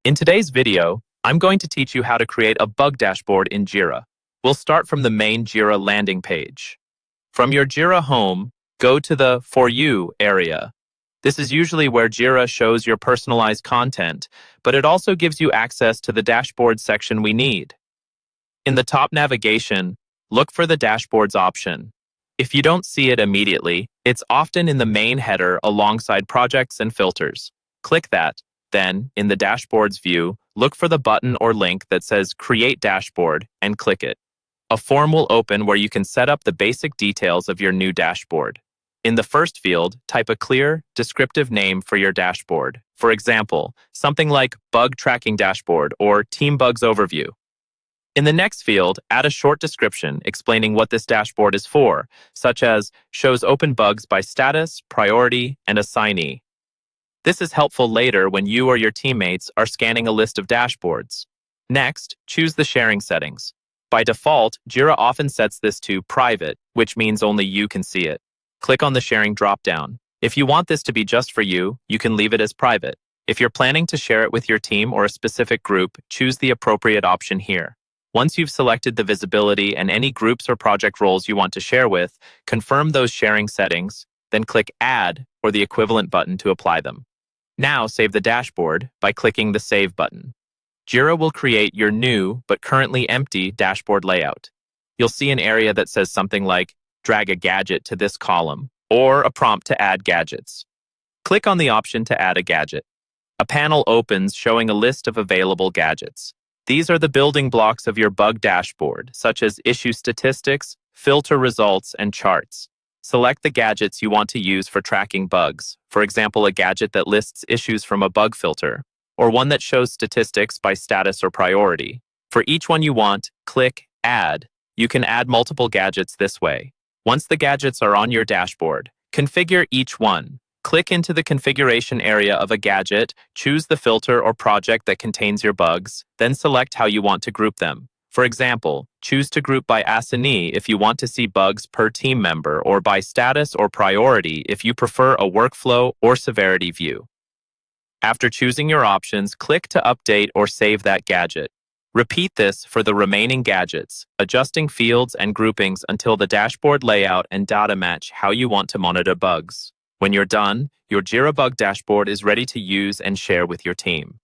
In today's video, I'm going to teach you how to create a bug dashboard in Jira. We'll start from the main Jira landing page. From your Jira home, go to the For You area. This is usually where Jira shows your personalized content, but it also gives you access to the dashboard section we need. In the top navigation, look for the Dashboards option. If you don't see it immediately, it's often in the main header alongside projects and filters. Click that. Then, in the Dashboards view, look for the button or link that says Create Dashboard and click it. A form will open where you can set up the basic details of your new dashboard. In the first field, type a clear, descriptive name for your dashboard. For example, something like Bug Tracking Dashboard or Team Bugs Overview. In the next field, add a short description explaining what this dashboard is for, such as shows open bugs by status, priority, and assignee. This is helpful later when you or your teammates are scanning a list of dashboards. Next, choose the sharing settings. By default, Jira often sets this to private, which means only you can see it. Click on the sharing dropdown. If you want this to be just for you, you can leave it as private. If you're planning to share it with your team or a specific group, choose the appropriate option here. Once you've selected the visibility and any groups or project roles you want to share with, confirm those sharing settings, then click Add or the equivalent button to apply them. Now save the dashboard by clicking the Save button. Jira will create your new, but currently empty, dashboard layout. You'll see an area that says something like, drag a gadget to this column, or a prompt to add gadgets. Click on the option to add a gadget. A panel opens showing a list of available gadgets. These are the building blocks of your bug dashboard, such as issue statistics, filter results, and charts. Select the gadgets you want to use for tracking bugs, for example, a gadget that lists issues from a bug filter, or one that shows statistics by status or priority. For each one you want, click Add. You can add multiple gadgets this way. Once the gadgets are on your dashboard, configure each one. Click into the configuration area of a gadget, choose the filter or project that contains your bugs, then select how you want to group them. For example, choose to group by assignee if you want to see bugs per team member, or by status or priority if you prefer a workflow or severity view. After choosing your options, click to update or save that gadget. Repeat this for the remaining gadgets, adjusting fields and groupings until the dashboard layout and data match how you want to monitor bugs. When you're done, your Jira Bug Dashboard is ready to use and share with your team.